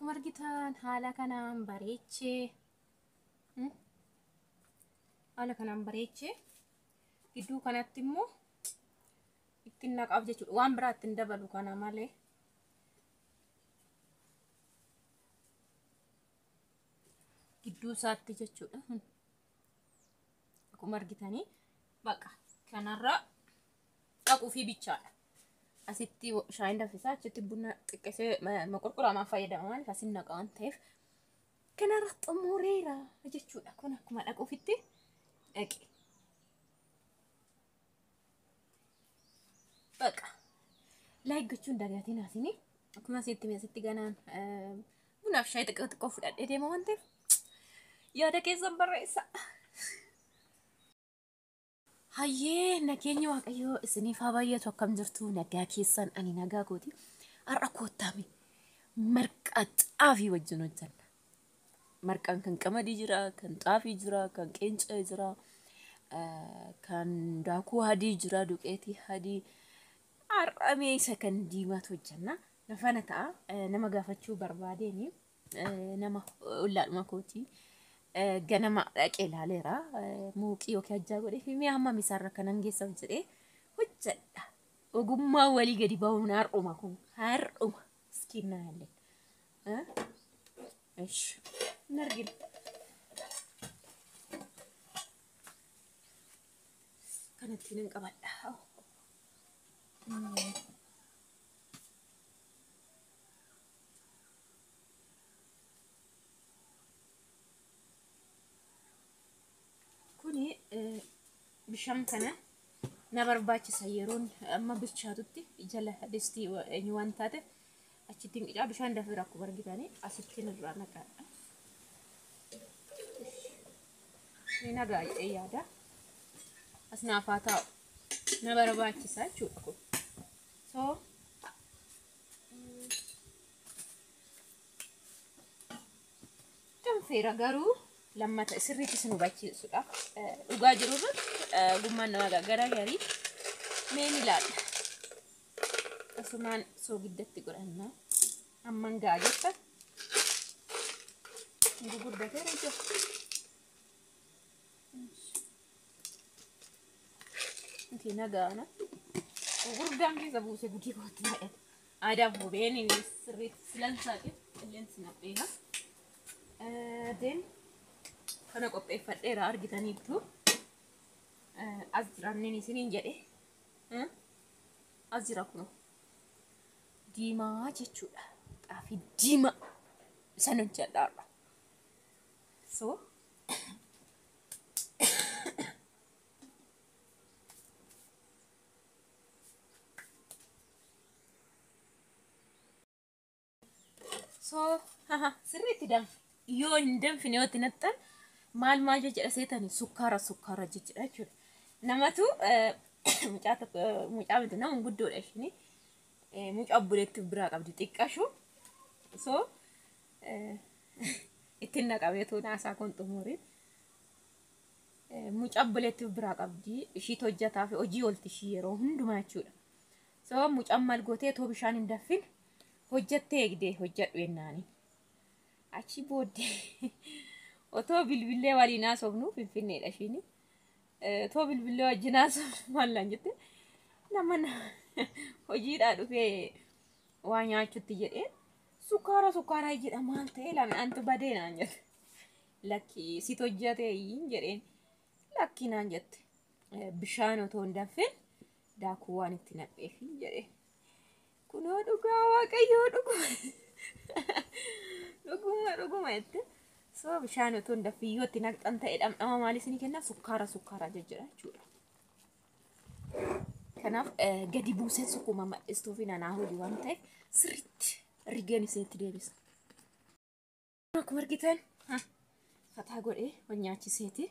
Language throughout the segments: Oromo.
Akkuma argitan haala kanaan bareechee gidduu kanatti immoo ittiin naqaaf jechuudha. Waan biraa ittiin dabalu kana malee gidduu isaatti jechuudha. Akkuma argitanii baqa kanarra dhaquu fi bichaadha. Asitti shaayiin danfisaa achitti buna xiqqeessee maqorqoraamaan fayyadama maaliif asin naqa waan ta'eef kanarra xumureera jechuudha. Kun akkuma dhaquufitti dhaqe baqa laayik gochuun dagaatiin asini akkuma asitti ganaan bunaaf shaayii xiqqoo fudhadhee deema waan ta'eef yaada keessan barreessa. Hayyee nageenya waaqayyoo isiniif haa baay'atu akkam jirtu nagaa keessan ani nagaa gooti har'a koottaami marqa xaafii wajjin hojjanna. Marqaan kan qamadii jira, kan xaafii jira, kan qeencee jira, kan daakuu hadii jira, duqeetii hadii har'a meeshaa kan diimaatu hojjanna. Nafana ta'a nama gaafachuu barbaadeeni nama ollaadhuma kooti. Ganama dhaqee ilaaleera muuqii yookiin ajjaa godhee fi mi'a hamma misaarra kanan geessaaf jedhee hojjedha. Ogummaa walii gadi bahuun har'uma kun har'uma iskiinaa yaalleen. Ish nargina. Kanatti nan qabadha. Bishaan kana na barbaachisa yeroon amma bilchaatutti jala distii eenyu waan taateef achittiin qicaa bishaan dafee akkuma argitanii asittiin irraa naqaadha. Ni nagaa jedhee yaada. As naafaa taa'u na barbaachisa jechuudha kun. Danfeera garuu lammata sirriitti isin hubachiisuudhaaf dhugaa jiru irratti gummaan nama gara garii meen ilaalla. Asumaan soogiddatti godhanna. Amman ga'a jettan gurguddateera jira. Inti nagaana gurguddaan keessa buuse gudii kootti ta'e aadaaf bobeen sirriitti silansaatiif qilleensi napheera. Kana qopheeffadheera argitaniittu as jiraanneen isiniin jedhe as jira kun diimaa jechuudha. Xaafii diimaa isan hojjedhaadha. Sirriitti danfi yoo hin danfine yoo itti naxxan maal jechuudha seetani sukkaara jechuudha jechuudha. Namatu mucaa miti nama guddoodha ishini mucaa obboleetti biraa qabdi xiqqashu ittiin naqamee naasaa kun xumuriin mucaa obboleetti biraa qabdi ishiitu hojjetaa fi hojii oolti ishii yeroo hundumaa jechuudha. Mucaan maal gootee too bishaan hin daffin hojjettee eegdee hojjedhu jennaani. Achi booddee otoo bilbilee waliin haasofnu finfinneedha ishini. Otoo bilbilee wajjin haasofnu maallaan jette nama hojiidhaa dhufee waa nyaachuutti jedhee sukkaara jedha maal ta'e lamaan badee naan jette. Lakki sit hojjetee jedheen lakki naan jette. Bishaan otoo hin danfin daakuu waan itti naqeef jedhee. Kunoo dhugaa waaqayyoo dhuguma jette. Bishaan otoo hin daffin yoo itti naqxan ta'e dhamdhama maal isinii kenna sukkaara jechuudha jechuudha. Kanaaf gadi buuseen sukkuma madhistuu fi nanaa hojii waan ta'eef sirriitti rigeen isinitti deebisa. Akkuma argitan fataa godhee nyaachiseeti.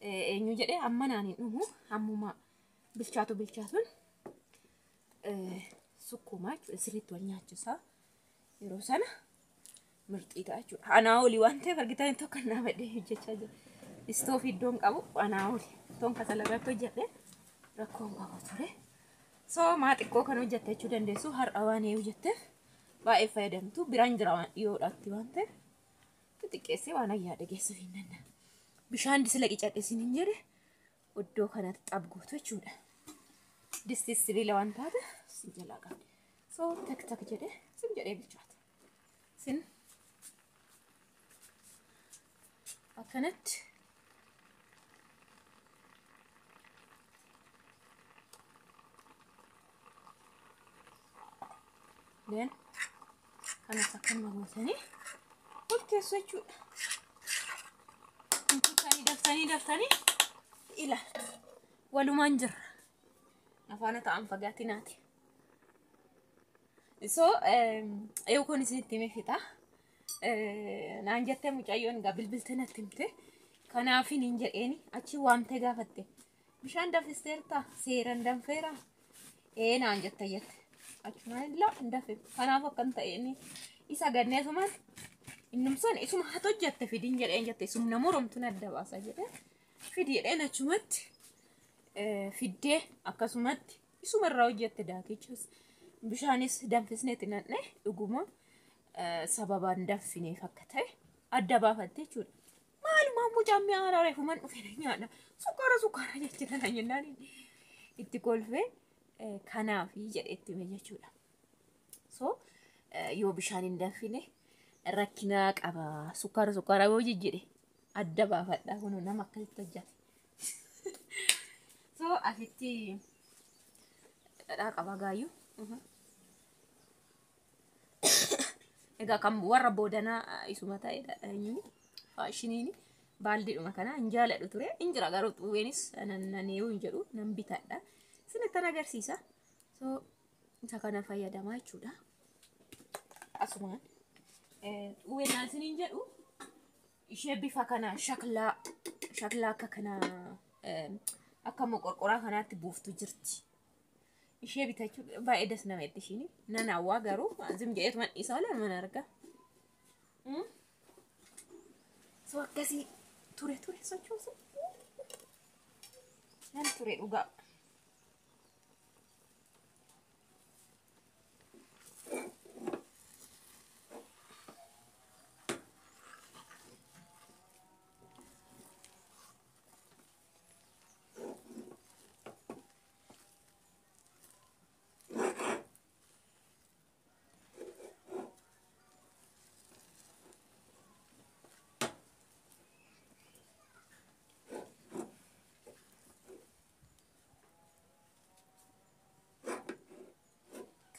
Eenyu jedhee amma naan hin dhumu ammuma bilchaatuun sukkuma jechuudha sirriitti wal nyaachisaa yeroo sana mirxii ta'a jechuudha. Anaa olii waan ta'eef argitan tokko naa badhee hojjechaa jira. Istoofii iddoon qabu anaa olii toon kasala irratti hojjedhee rakkoon qabu ture. Maa xiqqoo kan hojjette jechuu dandeessu har'a waan hojjetteef baay'ee fayyadamtu biraan jira dhiyoodhaatti waan ta'eef xixiqqeessee waan ayyaada geessuuf hin danda'a. Bishaan disila qicadhe isin hin jedhe iddoo kanatti xabguutu jechuudha. Disti sibiila waan taate sin jalaa qabdi. So tak jedhe sin jedhee bilchaata. Sin akkanatti then kanas akkanuma gootanii ol keessu jechuudha. Daftanii ila walumaan jirra. Afaana ta'an fagaatinaati. So yoo kun isinitti hime fixa. Naan jettee mucayyoon egaa bilbilteenatti himte. Kanaafin hin jedheeni achi waamtee gaafatte. Bishaan danfisteertaa seeraan danfeera. Naan jette. Achuma illaa hin danfe. Kanaaf akkan ta'eeni isa ganneesumaan innumsan isuma haa hojjette fidin jedheen jette isumna moromtuun adda baasa jedhe. Fidi jedheen achumatti fiddee akkasumatti isumarraa hojjette daakichus. Bishaanis danfisneeti nanne dhuguma sababaan danfineef akka ta'e adda baafatte jechuudha. Maalumaan mucaan mi'aara reefuman dhufee nyaadha. Sukkaara jechuudha jennaan itti kolfee kanaafi jedheetti hime jechuudha. So yoo bishaan hin danfine rakkina qaba. Sukkaara yoo jijjire adda baafadha kun nama akkasitti hojjate. So asitti dhadhaa qaba gaayyuu. Egaa kan warra boodanaa isuma ta'edha eenyuun faashiniin baaldiidhuma kana hin jaaladhu ture. Injira garuu xuwweenis naneewu hin jedhu nan bitadha. Isinitti agarsiisa. So isa kana fayyadamaa jechuudha. Asumaan xuwween naasin hin jedhu ishee bifa kana shaklaa akka kana akka moqorqoraa kanaatti buuftu jirti. Ishee bitachuu baay'ee das nama itti ishini nanaawwaa garuu zim jedheetu man isaa lan man arga. So akkasii ture sochoosa. Nan ture dhugaa.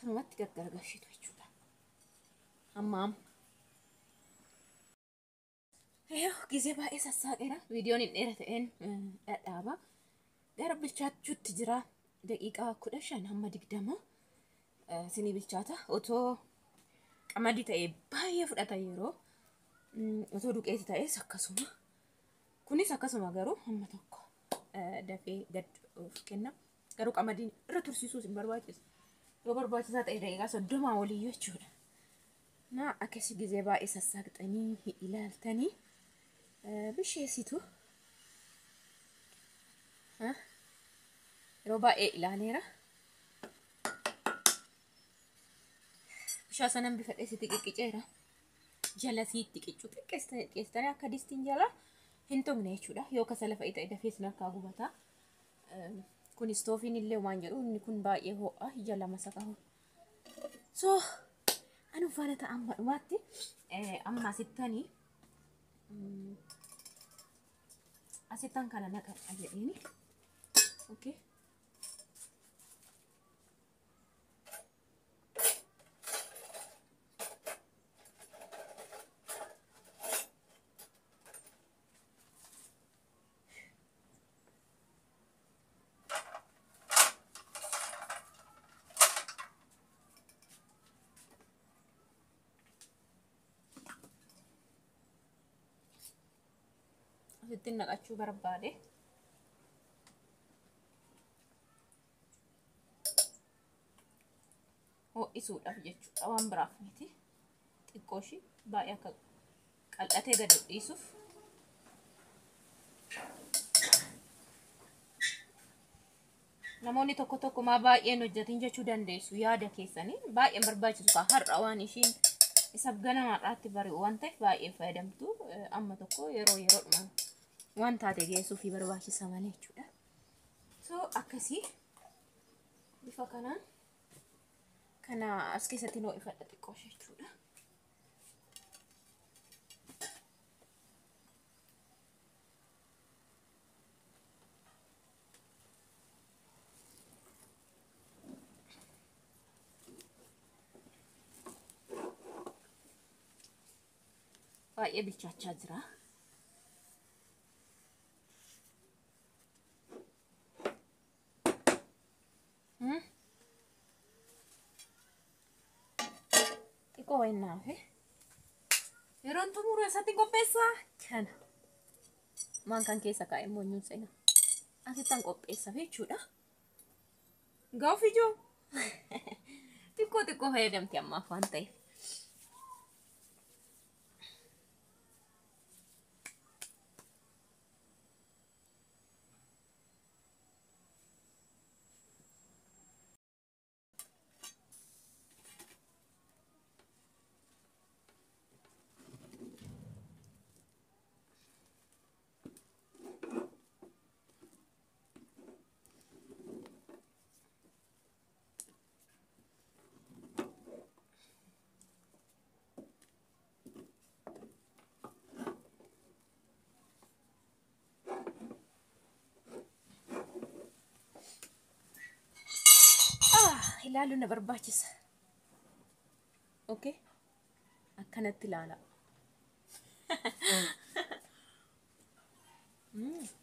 Kanumatti gargaarshitu jechuudha. Amma gisee baay'ee sassaaqeera. Viidiyoon hin dheera ta'een dhadhaaba. Gara bilchaachuutti jira. Daqiiqaa 15 hamma 20 sinii bilchaata. Otoo qamadii ta'ee baay'ee fudhata yeroo. Otoo duqeeti ta'es akkasuma. Kunis akkasuma garuu hamma tokko dafee gad of kenna. Garuu qamadiin irra tursiisuus hin barbaachisu. Yoo barbaachisaa ta'e daqiiqaa 30 oliyyuu jechuudha. Na akkasii gisee baay'ee sassaaqxanii ilaaltanii bisheessitu. Yeroo baay'ee ilaaleera. Bishaan sanan bifa dheessitti qiqqiceera. Jala siitti qiccu xiqqeessitanii akka distiin jala hin tuqne jechuudha. Yoo kasala fa'i ta'e dafee sin harkaa gubata. Kun istoofiin illee waan jedhu inni kun baay'ee ho'a jala masaka ho'a. So anu faana ta'an madhumaatti amma asittan kana naqadha jedheeni. Okay. Asitti naqachuu barbaade. Ho'isuudhaaf jechuudha waan biraaf miti. Xiqqoo ishii baay'ee akka qal'atee gad dhiisuuf. namoonni tokko tokko maa baay'een hojjetin jechuu dandeessu yaada keessanii baay'een barbaachisu ka har'a waan ishiin isa ganamaadhaatti bari'u waan ta'eef baay'ee fayyadamtu amma tokko yeroodhuma waan taate geessuu fi barbaachisa malee jechuudha. So akkasii bifa kanaan kana as keessatti noo ifadha xiqqoo jechuudha. Baay'ee bilchaachaa jira. Xiqqoo wayinnaa fi yeroon xumuru eessatti qopheessaa kana maan kan keessa kaa'e moonyuun seenaa asittan qopheessa jechuudha. Gaaf ijoo xiqqoo fayyadamti ammaaf waan ta'eef. Ilaalu na barbaachisa. Okay? Akkanatti ilaala.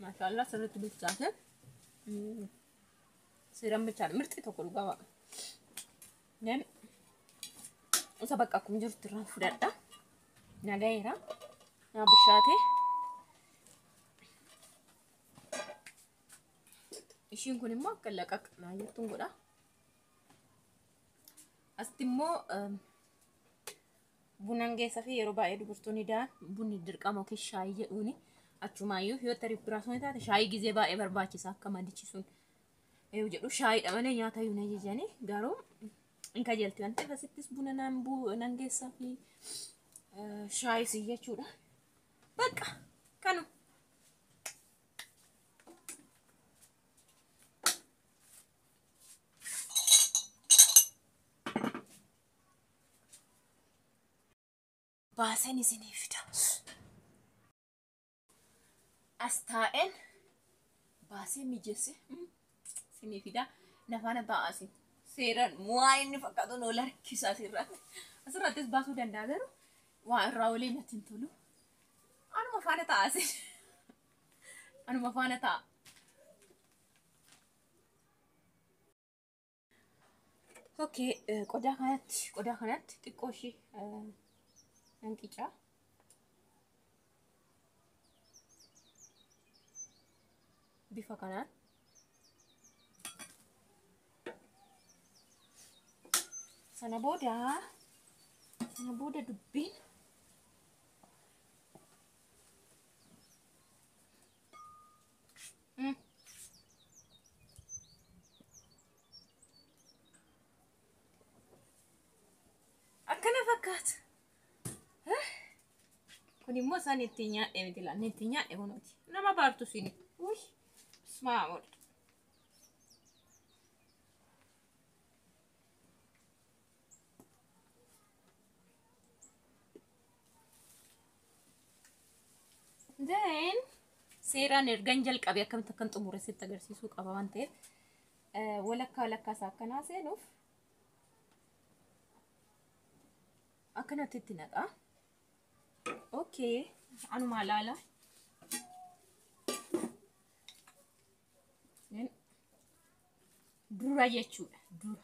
Maashaallah sirriitti bilchaate. Seeraan bilchaate mirxii tokko dhugaa waaqa. Isa bakka akkuma jirtu irraan fudhadha. Nagayeera. Naa bishaate. Ishiin kun immoo akka laqaqa naa jettuun godha. Astimmo bunan geessa fi yeroo baay'ee dubartoonni daan bunni dirqama yookiin shaayii jedhuuni achumaayyuu yoo tarii biraasonni taate shaayii gizee baay'ee barbaachisa akka madichisuun yoo jedhu shaayiidha malee nyaata yoo na jejanii garuu in kajeelti waan ta'eef asittis buna nan geessaa fi shaayii si jechuudha. Bakka kanu. Baaseen isiniif fida. As taa'een baasee mijeesse isiniif fida. Nafaana taa'asin seeraan waa inni fakkaatu noo larkisaa asirratti. Asirrattis baasuu danda'a garuu waa irraa olee natti hin tolu. Anuma faana taa'asin. Anuma faana taa'a. Okay, qodaa kanatti xiqqoo ishee nanqicha. Bifa kanaan. Sana booda dubbiin akkana fakkaata. Kun immoo isaan ittiin nyaadhe miti laanne ittiin nyaadhe kunuuti. Nama baartu sini. Uy, smart. Then seeraan ergan jalqabe akkamitti akkan xumure sitti agarsiisuu qaba waan ta'eef walakkaa isaa akkanaa seenuuf akkanatti itti naqaa. Okay, anuma laala. Dura jechuudha. Dura.